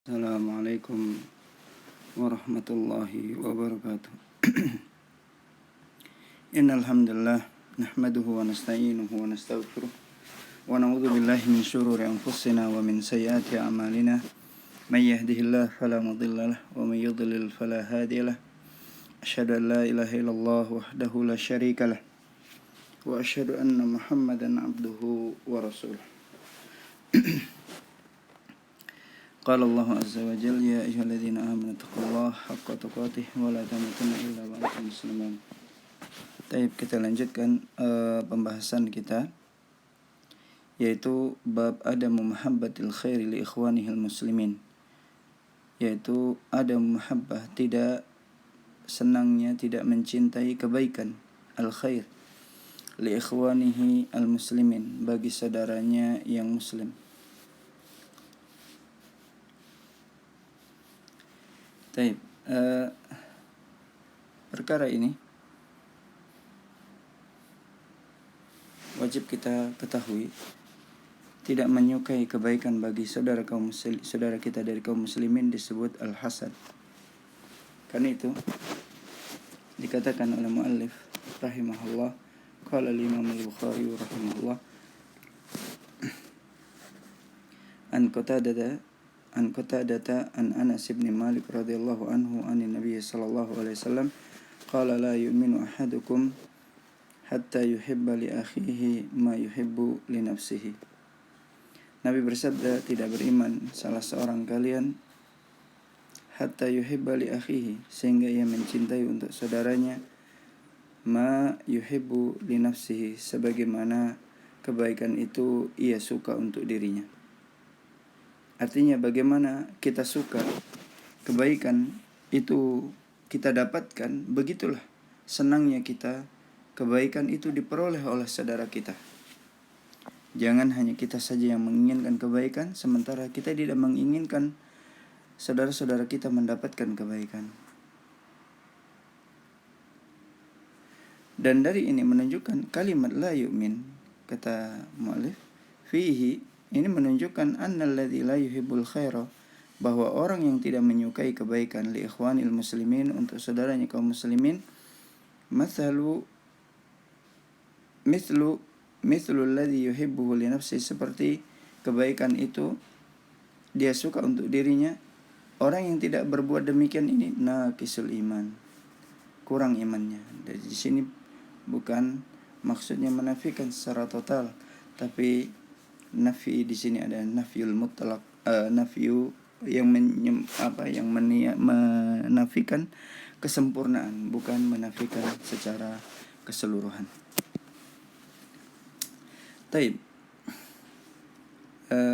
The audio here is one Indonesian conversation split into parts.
Assalamualaikum warahmatullahi wabarakatuh. Innal hamdalillah nahmaduhu wa nasta'inuhu wa nastaghfiruh wa na'udzu billahi min shururi anfusina wa min sayyiati a'malina. May yahdihillahu fala mudilla lahu wa may yudlil fala hadiya lahu. Asyhadu an la ilaha illallah wahdahu la syarika lahu wa asyhadu anna Muhammadan abduhu wa rasuluh. Qala Allah azza wa jalla ya ayyuhalladzina amanu taqullaha haqqa tuqatih wa la tamutunna illa wa antum muslimun. Baik, kita lanjutkan pembahasan kita, yaitu bab adamu mahabbatil khairi li ikhwanihil muslimin, yaitu adamu mahabbah, tidak senangnya, tidak mencintai kebaikan, al khair li ikhwanihi al muslimin, bagi saudaranya yang muslim. Baik, perkara ini wajib kita ketahui, tidak menyukai kebaikan bagi saudara kita dari kaum muslimin disebut al-hasad. Karena itu dikatakan oleh muallif rahimahullah, qala al-Imam al-Bukhari rahimahullah, an Qatadah an Anas bin Malik radhiyallahu anhu anin Nabi sallallahu alaihi wasallam qala la yu'minu ahadukum hatta yuhibba li akhihi ma yuhibbu li nafsihi. Nabi bersabda, tidak beriman salah seorang kalian hatta yuhibba li akhihi, sehingga ia mencintai untuk saudaranya ma yuhibbu li nafsihi, sebagaimana kebaikan itu ia suka untuk dirinya. Artinya bagaimana kita suka kebaikan itu kita dapatkan, begitulah senangnya kita kebaikan itu diperoleh oleh saudara kita. Jangan hanya kita saja yang menginginkan kebaikan, sementara kita tidak menginginkan saudara-saudara kita mendapatkan kebaikan. Dan dari ini menunjukkan kalimat la yu'min, kata mu'alif, fihi, ini menunjukkan annal ladzi la yuhibbul khaira, bahwa orang yang tidak menyukai kebaikan li ikhwanil muslimin, untuk saudaranya kaum muslimin, mithlu alladzi yuhibbuhu li nafsi, seperti kebaikan itu dia suka untuk dirinya. Orang yang tidak berbuat demikian ini naqisul iman, kurang imannya. Dari sini bukan maksudnya menafikan secara total, tapi nafi di sini ada nafyul mutlaq, nafyu yang menafikan kesempurnaan, bukan menafikan secara keseluruhan. Taib,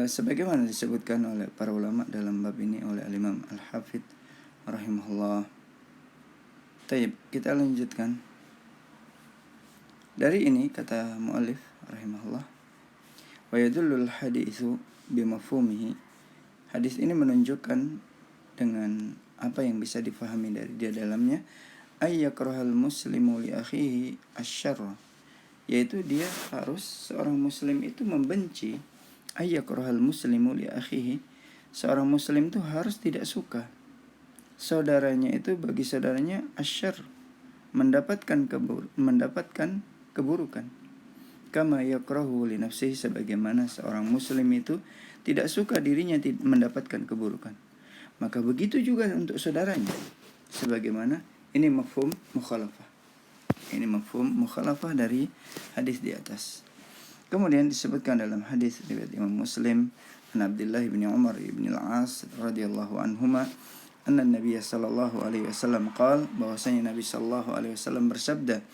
sebagaimana disebutkan oleh para ulama dalam bab ini oleh al-Imam al-Hafidh rahimahullah. Taib, kita lanjutkan. Dari ini kata muallif rahimahullah, wa yadullul haditsu bimafhumihi, hadis ini menunjukkan dengan apa yang bisa difahami dari dia dalamnya, ayyakrahal muslimu li akhihi asyarra, yaitu dia harus, seorang muslim itu membenci, ayyakrahal muslimu li akhihi, seorang muslim itu harus tidak suka saudaranya itu bagi saudaranya asyarr, mendapatkan keburukan, kama yakrahu li nafsihi, sebagaimana seorang muslim itu tidak suka dirinya mendapatkan keburukan, maka begitu juga untuk saudaranya. Sebagaimana ini mafhum mukhalafah. Ini mafhum mukhalafah dari hadis di atas. Kemudian disebutkan dalam hadis riwayat Imam Muslim, an Abdullah bin Umar bin al-As radhiyallahu anhuma, anna Nabi sallallahu alaihi wasallam qala, bahwasanya Nabi sallallahu alaihi wasallam bersabda,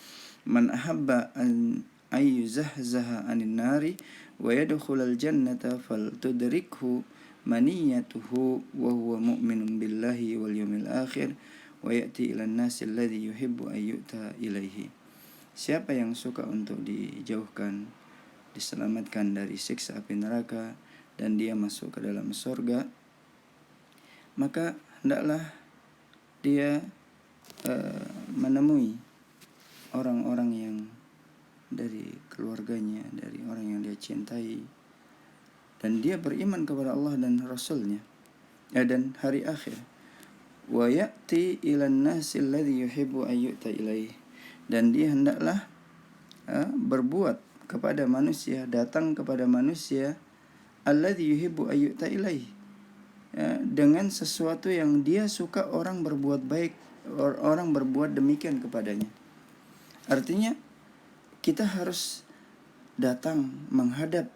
man ahabba an ayyuzahzaha anin nari wa yadkhulal jannata faltudrikhu maniyatuhu wa huwa mu'minun billahi wal yawmil akhir wa ya'ti ilan nasi alladhi yuhibbu ayyuta ilaihi. Siapa yang suka untuk dijauhkan, diselamatkan dari siksa api neraka, dan dia masuk ke dalam surga, maka hendaklah dia menemui orang-orang yang dari keluarganya, dari orang yang dia cintai, dan dia beriman kepada Allah dan Rasulnya, dan hari akhir. Wa ya'ti ilan nasi alladhi yuhibbu ayyuta ilaih, dan dia hendaklah berbuat kepada manusia, datang kepada manusia, alladhi yuhibbu ayyuta ilaih, dengan sesuatu yang dia suka orang berbuat baik, orang berbuat demikian kepadanya. Artinya kita harus datang menghadap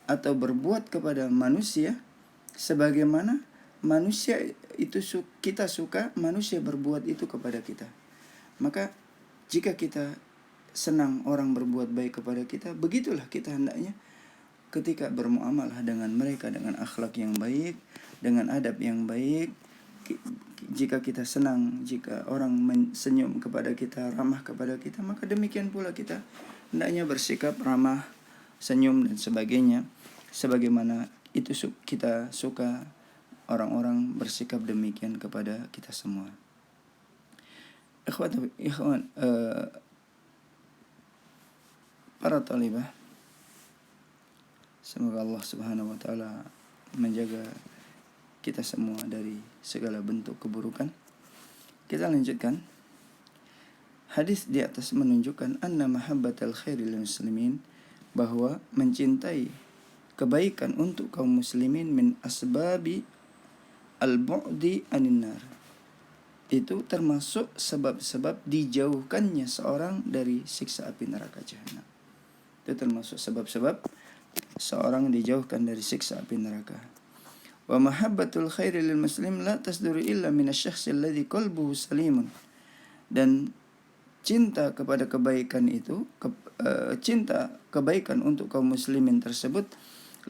atau berbuat kepada manusia sebagaimana manusia itu kita suka manusia berbuat itu kepada kita. Maka jika kita senang orang berbuat baik kepada kita, begitulah kita hendaknya ketika bermuamalah dengan mereka dengan akhlak yang baik, dengan adab yang baik. Jika kita senang, jika orang senyum kepada kita, ramah kepada kita, maka demikian pula kita hendaknya bersikap ramah, senyum dan sebagainya, sebagaimana itu kita suka orang-orang bersikap demikian kepada kita semua. Ikhwan, para talibah, semoga Allah Subhanahu wa taala menjaga kita semua dari segala bentuk keburukan. Kita lanjutkan. Hadis di atas menunjukkan anna mahabbatal khairi lil muslimin, bahwa mencintai kebaikan untuk kaum muslimin min asbabi al-bu'di anin nar, itu termasuk sebab-sebab dijauhkannya seorang dari siksa api neraka jahanam. Itu termasuk sebab-sebab seorang dijauhkan dari siksa api neraka. Wa mahabbatul khairi lil muslim la tasduru illa minasy-syakhsi alladhi qalbuhu salimun, dan cinta kepada kebaikan itu, cinta kebaikan untuk kaum muslimin tersebut,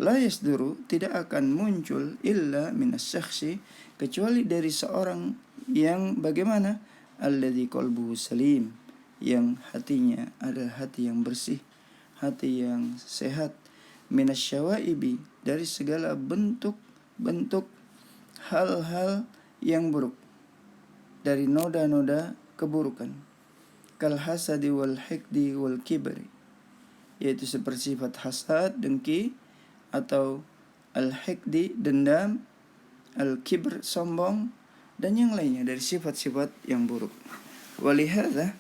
la yasduru, tidak akan muncul, illa minasy-syakhsi, kecuali dari seorang yang bagaimana, alladzi qalbuhu salim, yang hatinya adalah hati yang bersih, hati yang sehat, minasyawaibi, dari segala bentuk hal-hal yang buruk, dari noda-noda keburukan, kal hasadi wal hikdi wal kibri, yaitu seperti sifat hasad, dengki, atau al-hikdi, dendam, al-kibr, sombong, dan yang lainnya dari sifat-sifat yang buruk. Walihada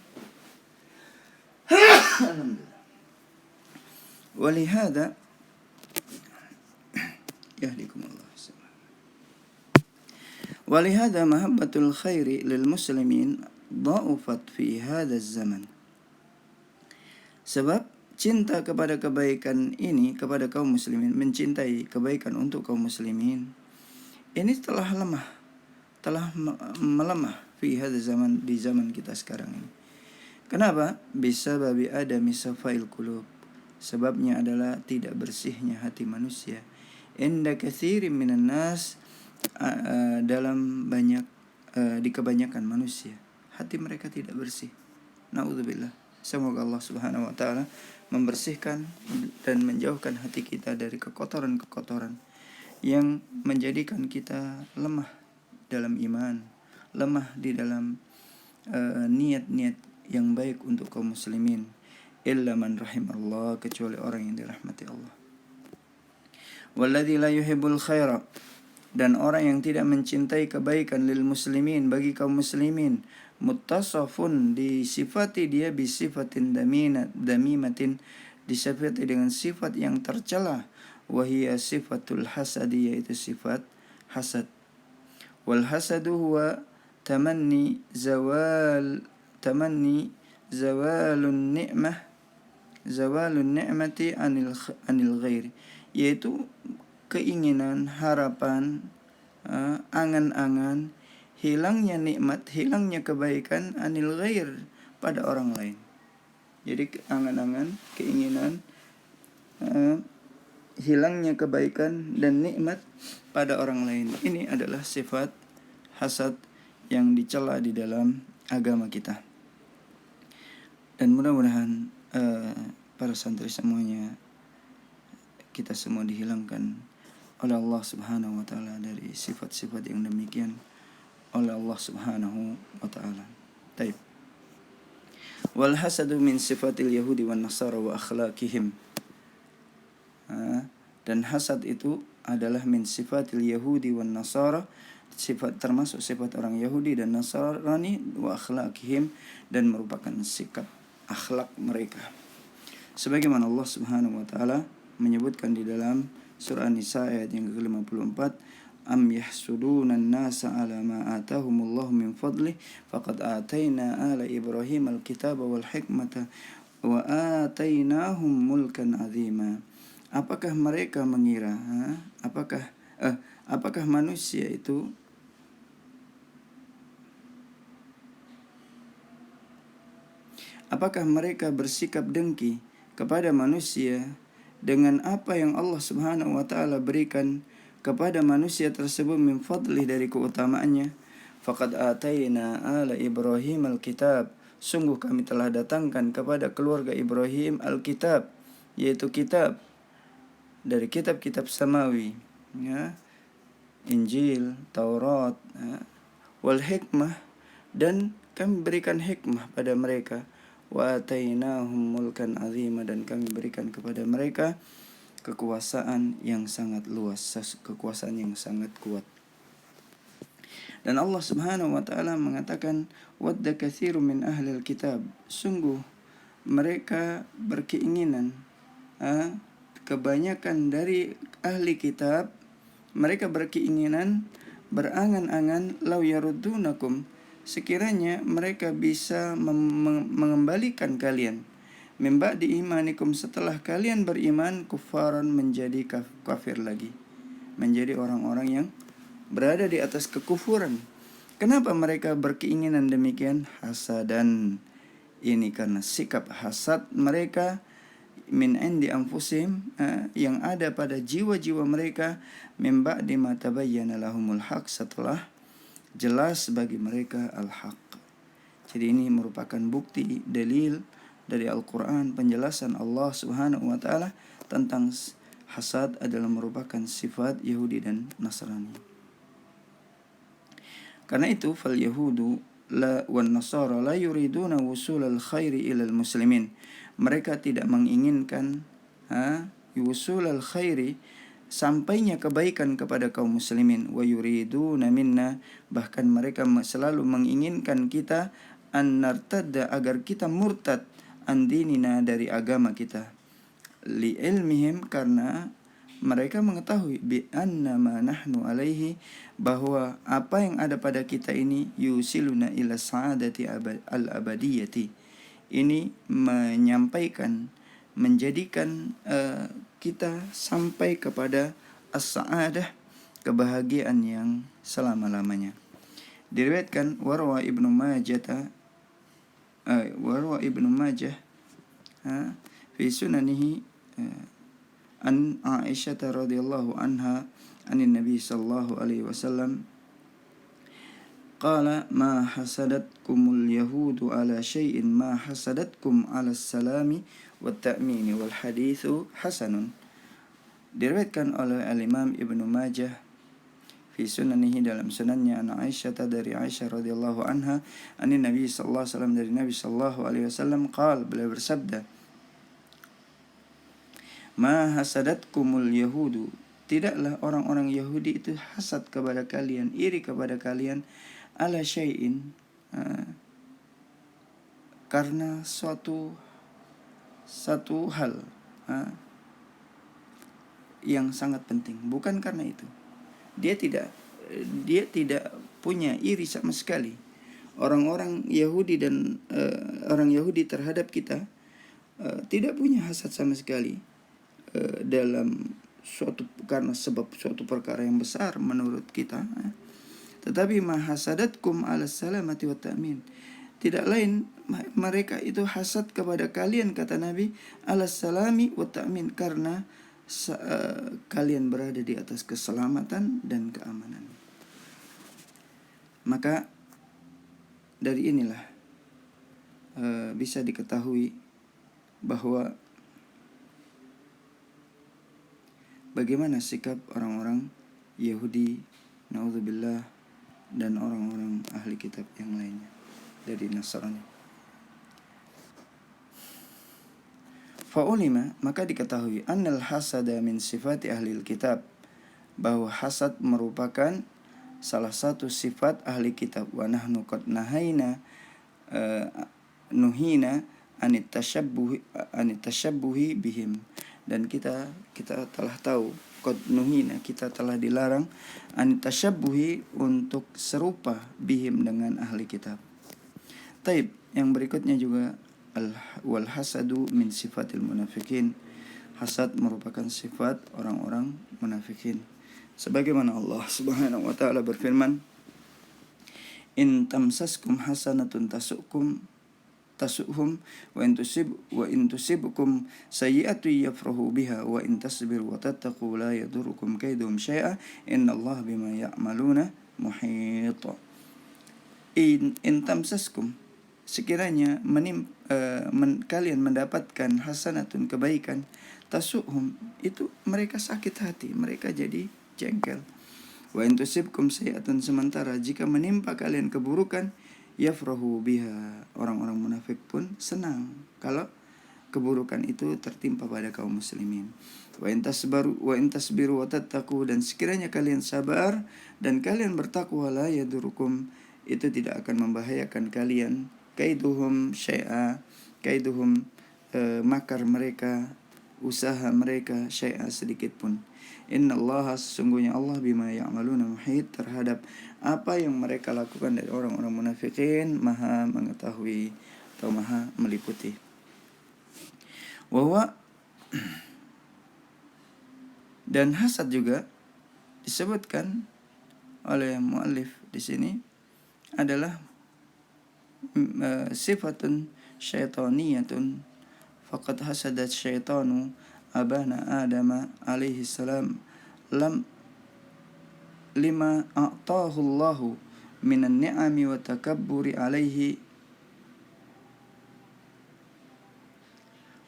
yahdikumullah. Walihada mahabbatul khairi lil muslimin dha'ufat fi hadzal zaman. Sebab cinta kepada kebaikan ini kepada kaum muslimin, mencintai kebaikan untuk kaum muslimin, ini telah melemah fi hadzal zaman, di zaman kita sekarang ini. Kenapa? Bisa babi adami safail qulub, sebabnya adalah tidak bersihnya hati manusia. Inda katsirin minan nas, dalam banyak di kebanyakan manusia hati mereka tidak bersih. Naudzubillah. Semoga Allah Subhanahu wa taala membersihkan dan menjauhkan hati kita dari kekotoran-kekotoran yang menjadikan kita lemah dalam iman, lemah di dalam niat-niat yang baik untuk kaum muslimin. Illa man rahimallah, kecuali orang yang dirahmati Allah. Walladzi la yuhibbul khaira, dan orang yang tidak mencintai kebaikan lil muslimin, bagi kaum muslimin, muttasafun, disifati dia bisifatin damimatin, disifati dengan sifat yang tercela, wahia sifatul hasadi, yaitu sifat hasad. Wal hasadu huwa tamanni zawalun ni'mati anil ghairi, yaitu keinginan, harapan, angan-angan hilangnya nikmat, hilangnya kebaikan, anil ghair, pada orang lain. Jadi angan-angan, keinginan, hilangnya kebaikan dan nikmat pada orang lain. Ini adalah sifat hasad yang dicela di dalam agama kita. Dan mudah-mudahan para santri semuanya, kita semua dihilangkan oleh Allah Subhanahu wa taala dari sifat-sifat yang demikian oleh Allah Subhanahu wa taala. Baik. Wal hasadu min sifatil yahudi wan nasara wa akhlaqihim. Dan hasad itu adalah min sifatil Yahudi wan Nasara, termasuk sifat orang Yahudi dan Nasrani, wa akhlaqihim, dan merupakan sikap akhlak mereka. Sebagaimana Allah Subhanahu wa taala menyebutkan di dalam surah An-Nisa ayat yang ke-54, am yahsuduna an-nasa ala ma atahumullahu min fadlih faqad atayna ala Ibrahim al-kitaba wal hikmata wa atainahum mulkan azima. Apakah mereka mengira, apakah manusia itu apakah mereka bersikap dengki kepada manusia dengan apa yang Allah Subhanahu wa taala berikan kepada manusia tersebut min fadli, dari keutamaannya. Faqad ataina ala Ibrahim al-kitab, sungguh kami telah datangkan kepada keluarga Ibrahim al-kitab, yaitu kitab dari kitab-kitab samawi, ya, Injil, Taurat, ya, wal hikmah, dan kami berikan hikmah pada mereka, wa atainahum mulkan azima, dan kami berikan kepada mereka kekuasaan yang sangat luas, kekuasaan yang sangat kuat. Dan Allah Subhanahu wa taala mengatakan, wadda katsirun min ahlil kitab, sungguh mereka berkeinginan, kebanyakan dari ahli kitab, mereka berkeinginan, berangan-angan, lau yaruddunakum, sekiranya mereka bisa mengembalikan kalian, min ba'di imanikum, setelah kalian beriman, kufaran, menjadi kafir lagi, menjadi orang-orang yang berada di atas kekufuran. Kenapa mereka berkeinginan demikian? Hasadan, ini karena sikap hasad mereka, min indi anfusihim, yang ada pada jiwa-jiwa mereka, min ba'di ma tabayyana lahumul haq, setelah jelas bagi mereka al-haq. Jadi ini merupakan bukti, dalil dari Al-Quran, penjelasan Allah Subhanahu wa ta'ala tentang hasad adalah merupakan sifat Yahudi dan Nasrani. Karena itu fal yahudu la wan nasara la yuriduna wusul al khairi ila al muslimin, mereka tidak menginginkan wusul al khairi, sampainya kebaikan kepada kaum muslimin, wa yuriduna minna, bahkan mereka selalu menginginkan kita, an nartadda, agar kita murtad, an dinina, dari agama kita, li ilmihim, karena mereka mengetahui, bi anna ma nahnu alaihi, bahwa apa yang ada pada kita ini, yusiluna ila sa'adati al-abadiyati, ini menyampaikan, menjadikan kita sampai kepada as-sa'adah, kebahagiaan yang selama-lamanya. Diriwayatkan warwa Ibnu Majah fi sunanihi an Aisyah radhiyallahu anha anin Nabi sallallahu alaihi wasallam qala ma hasadatkumul yahudu ala syai'in ma hasadatkum ala salami wat ta'mini wal hadithu hasanun. Diriwayatkan oleh al-Imam Ibnu Majah fi sunanihi, dalam sunannya, an Aisyah, dari Aisyah radhiyallahu anha anin Nabi sallallahu alaihi wasallam, dari Nabi sallallahu alaihi wasallam, qala, beliau bersabda, ma hasadatkumul yahudu, tidaklah orang-orang Yahudi itu hasad kepada kalian, iri kepada kalian, ala syai'in, karena satu hal yang sangat penting, bukan karena itu. Dia tidak punya iri sama sekali. Orang-orang Yahudi dan orang Yahudi terhadap kita tidak punya hasad sama sekali, dalam karena sebab suatu perkara yang besar menurut kita, tetapi ma hasadatkum ala salamati wa ta'min, tidak lain mereka itu hasad kepada kalian, kata Nabi, ala salami wa ta'min, karena kalian berada di atas keselamatan dan keamanan. Maka dari inilah bisa diketahui bahwa bagaimana sikap orang-orang Yahudi, naudzubillah, dan orang-orang ahli kitab yang lainnya dari Nasrani. Fa'ulima, maka diketahui annal hasada min sifati ahlil kitab, bahwa hasad merupakan salah satu sifat ahli kitab. Wa nahnu qad nahaina nuhina anit tashabbuhi bihim, dan kita telah tahu, qad nuhina, kita telah dilarang anit tashabbuhi, untuk serupa bihim, dengan ahli kitab. Taib, yang berikutnya juga wal hasadu min sifatil munafikin. Hasad merupakan sifat orang-orang munafikin. Sebagaimana Allah Subhanahu wa taala berfirman, in tamsaskum hasanatun tasuhum wa in tusibkum sayyi'atu yafrahu biha wa in tasbiru wa tattaqu la yadurukum kaiduhum syai'a innallaha bima ya'maluna muhit. In tamsaskum, sekiranya kalian mendapatkan hasanatun, kebaikan, tasuhum, itu mereka sakit hati, mereka jadi jengkel. Wa in tusibkum sayi'atun, sementara jika menimpa kalian keburukan, yafrahu biha, orang-orang munafik pun senang kalau keburukan itu tertimpa pada kaum muslimin. Wa in tasbiru wa tattaqu, dan sekiranya kalian sabar dan kalian bertakwa, la yadurukum, itu tidak akan membahayakan kalian, kaiduhum syai'a, kaiduhum makar mereka, usaha mereka, syai'a, sedikit pun. Innallaha, sesungguhnya Allah, bima ya'maluna muhit, terhadap apa yang mereka lakukan dari orang-orang munafikin, maha mengetahui atau maha meliputi. Wawa, dan hasad juga disebutkan oleh muallif di sini adalah sifatun syaitaniyatun, faqad hasadat syaitanu abana Adam alaihi salam lima a'tahu Allahu minan ni'ami wa takabburi alaihi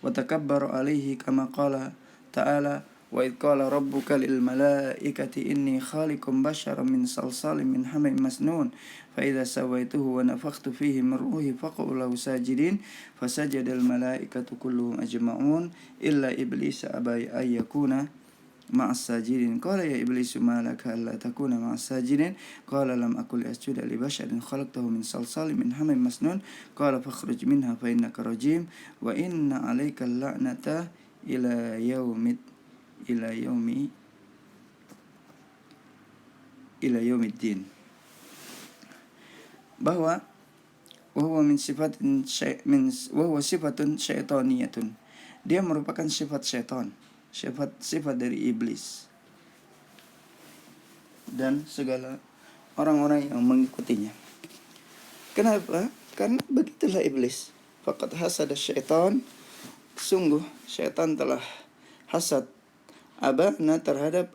wa takabbaru alaihi, kama qala ta'ala, wa idh qala rabbuka lil malaikati inni khaliqum basharan min salsalin min hama'in masnun fa idza sawaituhu wa nafakhtu fihi min ruhi faq'u lahu sajidin fasajada al malaikatu kulluhum ajma'un illa iblis aba ay yakuna ma'as sajidin. Qala ya iblisu ma laka alla takuna ma'as sajidin, qala lam akul asjuda li basharin khalaqtahu min salsalin min hama'in masnun, qala fakhruj minha fa innaka rajim wa inna 'alaika al-la'nata ila yaumiddin. Bahwa wahuwa sifatun syaitaniyatun, dia merupakan sifat syaitan, sifat dari iblis dan segala orang-orang yang mengikutinya. Kenapa? Karena begitulah iblis. Faqad hasada syaitan, sungguh syaitan telah hasad abana, terhadap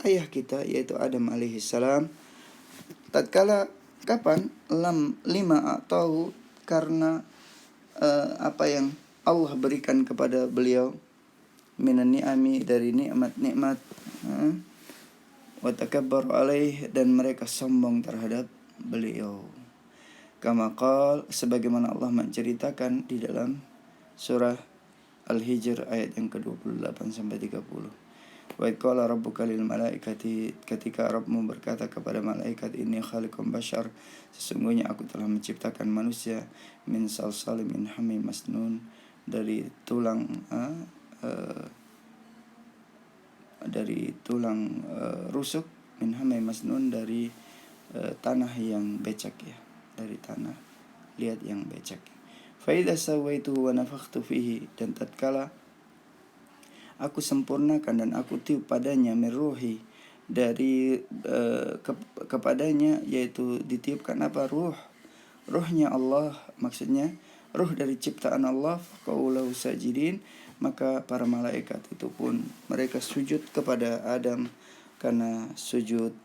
ayah kita, yaitu Adam alaihi salam. Tatkala kapan? Lima atau karena apa yang Allah berikan kepada beliau, minan ni'ami, dari nikmat-nikmat, wa takabbaru alaih, dan mereka sombong terhadap beliau. Kama qala, sebagaimana Allah menceritakan di dalam surah Al-Hijr ayat yang ke-28 sampai 30. Wa idh qala rabbuka lil malaikati, ketika Rabbmu berkata kepada malaikat, inni khaliqum bashar, sesungguhnya aku telah menciptakan manusia, min salsalim min hamim masnun, dari tulang rusuk, min hamim masnun, dari tanah yang becek, ya, dari tanah liat yang becek. Fa idza sawaituhu wa nafakhtu fihi, dan tatkala aku sempurnakan dan aku tiup padanya, min ruhi, dari kepadanya, yaitu ditiupkan apa? Ruhnya Allah, maksudnya ruh dari ciptaan Allah. Faqaulahu sajidin, maka para malaikat itu pun mereka sujud kepada Adam, karena sujud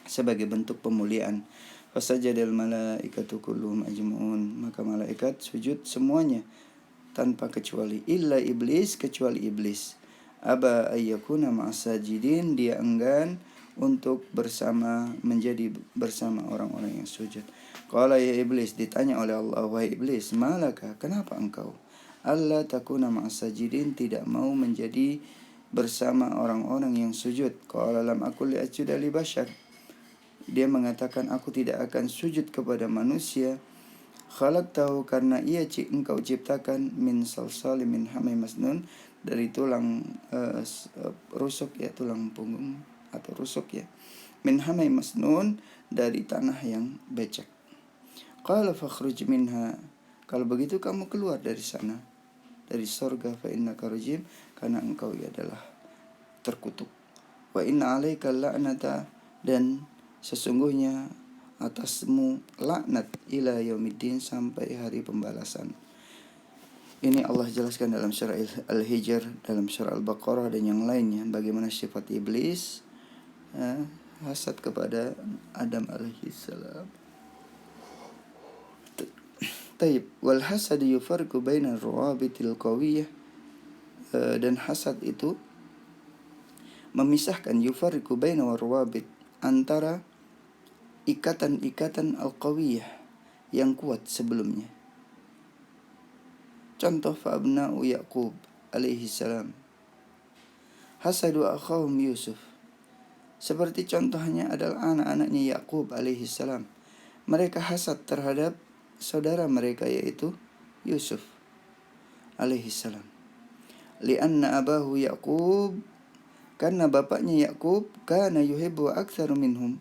sebagai bentuk pemuliaan. Fasajadal malaikatu kulluhum ajma'un, maka malaikat sujud semuanya tanpa kecuali, illa iblis, kecuali iblis. Aba ayyakuna ma'as sajidin, dia enggan untuk menjadi bersama orang-orang yang sujud. Qala ya iblis, ditanya oleh Allah, wahai iblis, malaka, kenapa engkau alla takuna ma'as sajidin, tidak mau menjadi bersama orang-orang yang sujud. Qala lam akul li asjuda li bashar, dia mengatakan aku tidak akan sujud kepada manusia. Khalaqtahu, karena engkau ciptakan min salsalim min hamai masnun, dari tulang rusuk ya, tulang punggung atau rusuk ya, min hamai masnun, dari tanah yang becek. Qala fakhruj minha, kalau begitu kamu keluar dari sana, dari surga, fa innaka rajim, karena engkau adalah terkutuk. Wa inna alaika la'nata, dan sesungguhnya atasmu laknat ila yaumiddin, sampai hari pembalasan. Ini Allah jelaskan dalam surah Al-Hijr, dalam surah Al-Baqarah dan yang lainnya, bagaimana sifat iblis hasad kepada Adam alaihissalam. Taib, wal hasad yufarqu baina ar-rawabitil qawiyah, dan hasad itu memisahkan, yufarriqu baina ar-rawabit, antara ikatan-ikatan al-qawiyah yang kuat sebelumnya. Contoh, fa'abna'u Yaqub alaihi salam hasadu akhahum Yusuf, seperti contohnya adalah anak-anaknya Yaqub alaihi salam, mereka hasad terhadap saudara mereka yaitu Yusuf alaihi salam. Lianna abahu Yaqub, karena bapaknya Yaqub, kana yuhibbu aktsaru minhum,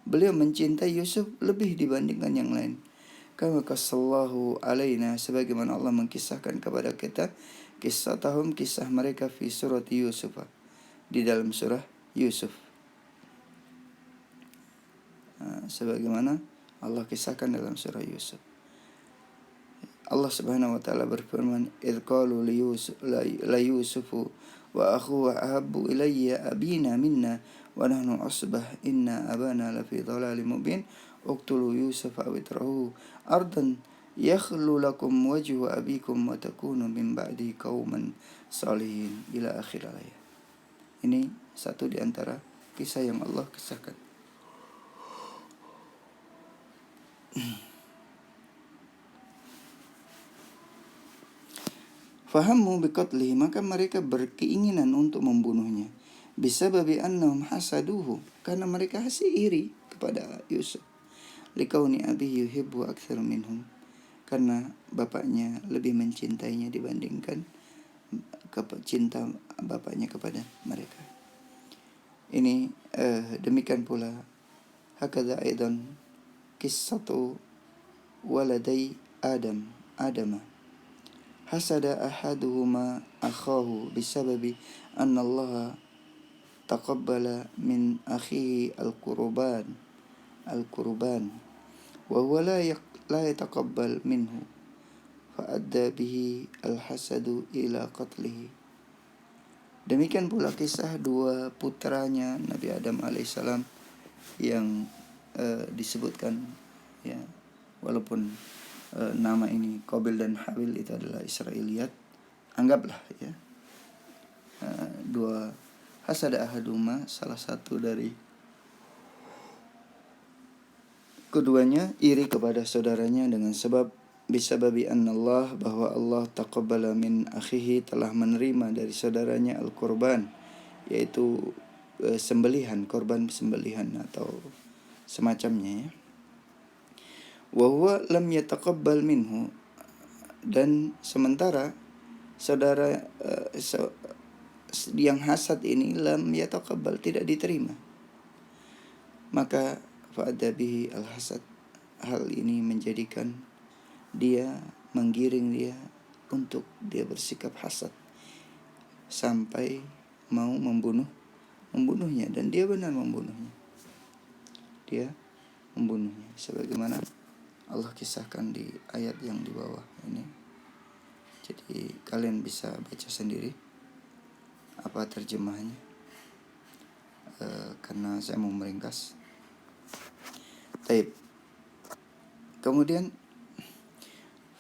beliau mencintai Yusuf lebih dibandingkan yang lain. Kama qasallahu alaina, sebagaimana Allah mengkisahkan kepada kita kisah mereka fi surat Yusuf, di dalam surah Yusuf. Sebagaimana Allah kisahkan dalam surah Yusuf. Allah Subhanahu wa taala berfirman, "Idz qalu la Yusufu wa akhuhu ahabbu ilayya abina minna wa nahnu usbah inna abana lafi dhalalin mubin uqtulu Yusuf aw itrahu ardan yakhlu lakum wajhu abikum wa takunu min ba'di qauman salihin," ila akhir ayat. Ini satu di antara kisah yang Allah kisahkan. Fahammu biqatlihi, maka mereka berkeinginan untuk membunuhnya. Bisababi annahum hasaduhu, karena mereka iri kepada Yusuf. Likauni abihi yuhibbu aktsaru minhum, karena bapaknya lebih mencintainya dibandingkan cinta bapaknya kepada mereka. Ini demikian pula hakadha aidan qissatu waladai Adama hasada ahaduhuma akhahu bisababi anna Allah taqabbala min akhihi al-qurban wa huwa la yataqabbal minhu fa adda bihi al-hasadu ila qatlihi. Demikian pula kisah dua putranya Nabi Adam alaihissalam yang disebutkan ya, walaupun nama ini Qabil dan Habil itu adalah Israiliyat, anggaplah ya, dua hasada ahaduma, salah satu dari keduanya iri kepada saudaranya dengan sebab bisababi annallah, bahwa Allah taqabbala min akhihi, telah menerima dari saudaranya al-qurban, yaitu sembelihan, korban sembelihan atau semacamnya ya. Wa huwa lam yataqabbal minhu, dan sementara saudara yang hasad ini lam yataqabbal, tidak diterima. Maka fa'adda bihi al-hasad, hal ini menjadikan dia, menggiring dia untuk dia bersikap hasad sampai mau membunuhnya, dan dia benar membunuhnya. Dia membunuhnya sebagaimana Allah kisahkan di ayat yang di bawah ini. Jadi kalian bisa baca sendiri apa terjemahannya, karena saya mau meringkas. Taib. Kemudian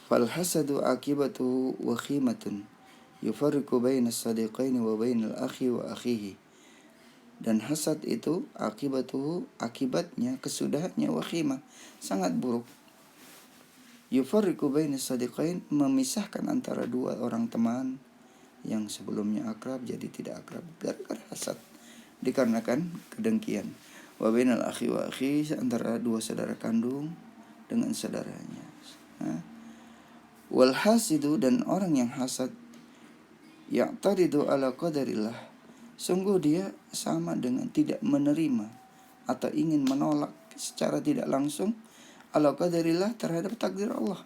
fal hasadu akibatu wa khimatun yufarriqu baina as-sadiqaini wa baina al-akhi wa akhihi. Dan hasad itu akibatnya, kesudahannya, wakhimah, sangat buruk, yufarriqu bainas sadiqain, memisahkan antara dua orang teman yang sebelumnya akrab jadi tidak akrab gara-gara hasad, dikarenakan kedengkian. Wa bainal akhi wa akhi, antara dua saudara kandung dengan saudaranya. Wal hasidu, dan orang yang hasad, ya'taridu ala qadarillah, sungguh dia sama dengan tidak menerima atau ingin menolak secara tidak langsung ala qadarillah, terhadap takdir Allah.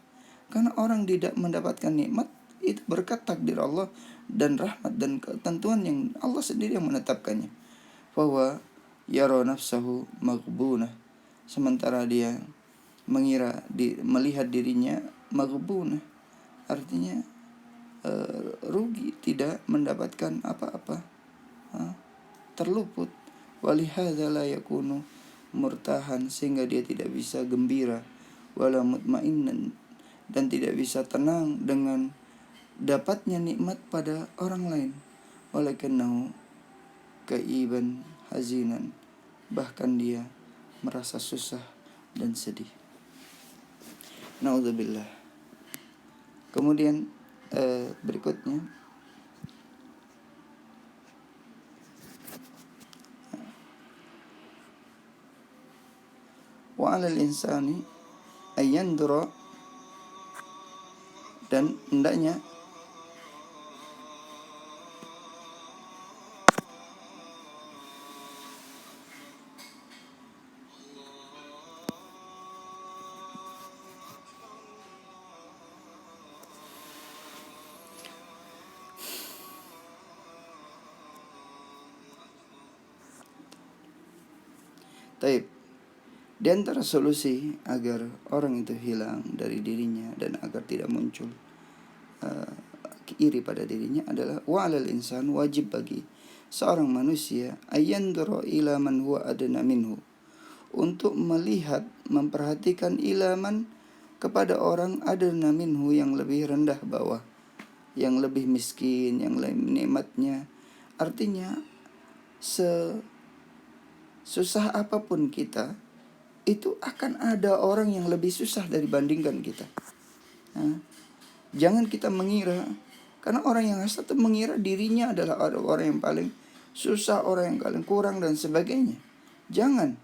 Karena orang tidak mendapatkan nikmat itu berkat takdir Allah dan rahmat dan ketentuan yang Allah sendiri yang menetapkannya. Bahwa yara nafsahu maghbunah, sementara dia melihat dirinya maghbunah, artinya rugi, tidak mendapatkan apa-apa, terluput. Walihadza la yakunu murtahan, sehingga dia tidak bisa gembira, wala mutmainnan, dan tidak bisa tenang dengan dapatnya nikmat pada orang lain. Walakinnahu kaiban hazinan, bahkan dia merasa susah dan sedih. Naudzubillah. Kemudian berikutnya, wa 'alal insani ayyandura, dan hendaknya taib. Di antara solusi agar orang itu hilang dari dirinya dan agar tidak muncul iri pada dirinya adalah wa'alal insan, wajib bagi seorang manusia ayyandura ila man huwa adna minhu, untuk melihat, memperhatikan ilaman, kepada orang adna minhu, yang lebih rendah bawah, yang lebih miskin, yang lebih nikmatnya. Artinya susah apapun kita, itu akan ada orang yang lebih susah dibandingkan kita. Jangan kita mengira, karena orang yang hasad itu mengira dirinya adalah orang yang paling susah, orang yang paling kurang dan sebagainya. Jangan.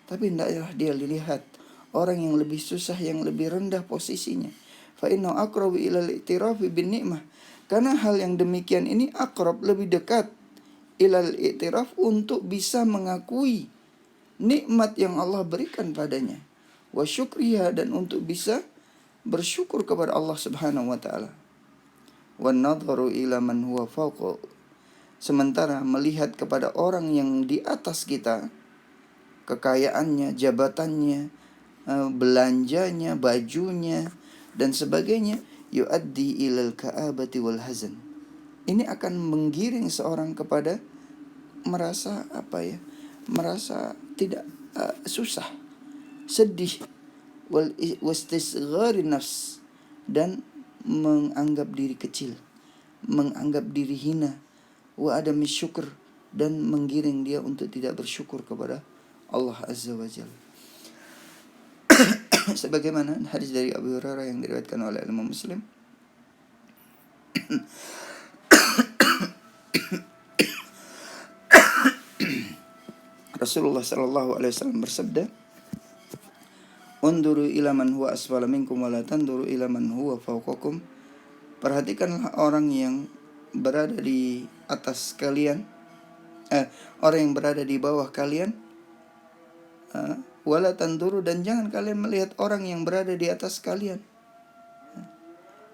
Tapi hendaklah dia lihat orang yang lebih susah, yang lebih rendah posisinya. Fa inna aqrabu ilal i'tirafi bin ni'mah, karena hal yang demikian ini akrab, lebih dekat, ilal i'tiraf, untuk bisa mengakui nikmat yang Allah berikan padanya, wa syukriha, dan untuk bisa bersyukur kepada Allah Subhanahu wa taala. Wan nadharu ila man huwa fawqa, sementara melihat kepada orang yang di atas kita, kekayaannya, jabatannya, belanjanya, bajunya dan sebagainya, yuaddi ilal ka'abati wal hazan. Ini akan menggiring seorang kepada merasa merasa tidak susah, sedih, wastisghari nafs, dan menganggap diri kecil, menganggap diri hina, wa adami syukur, dan menggiring dia untuk tidak bersyukur kepada Allah Azza wa Jalla. Sebagaimana hadis dari Abu Hurairah yang diriwayatkan oleh Imam Muslim, Rasulullah sallallahu alaihi wasallam bersabda, "Unduru ila man huwa asfala minkum wa la tanduru ila man huwa fawqakum." Perhatikanlah orang yang berada di atas kalian, orang yang berada di bawah kalian, wala tanduru, dan jangan kalian melihat orang yang berada di atas kalian.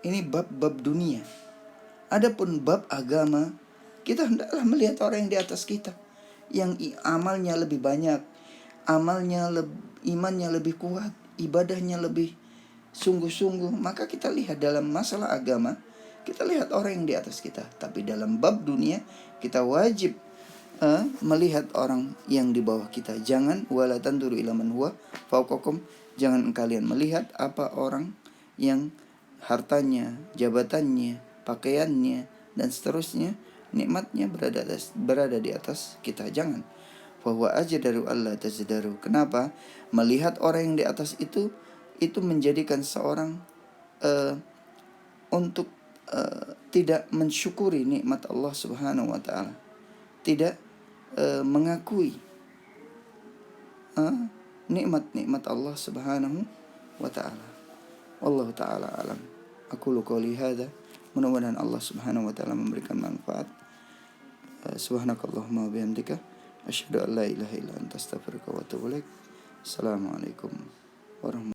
Ini bab-bab dunia. Adapun bab agama, kita hendaklah melihat orang yang di atas kita, yang amalnya lebih banyak, imannya lebih kuat, ibadahnya lebih sungguh-sungguh. Maka kita lihat dalam masalah agama, kita lihat orang yang di atas kita. Tapi dalam bab dunia, kita wajib melihat orang yang di bawah kita. Jangan wala tanduru ila man huwa fawqakum, jangan kalian melihat apa orang yang hartanya, jabatannya, pakaiannya dan seterusnya, nikmatnya berada di atas kita. Jangan. Bahwa ajdaru Allah tazdaru. Kenapa? Melihat orang yang di atas itu itu menjadikan seorang untuk tidak mensyukuri nikmat Allah Subhanahu wa taala, tidak mengakui nikmat-nikmat Allah Subhanahu wa taala. Wallahu taala alam. Aku qouli hadza, mudah-mudahan Allah Subhanahu wa taala memberikan manfaat. Subhanakallahumma wa bihamdika asyhadu an la ilaha illa anta astaghfiruka wa atubu ilaik. Assalamualaikum warahmatullahi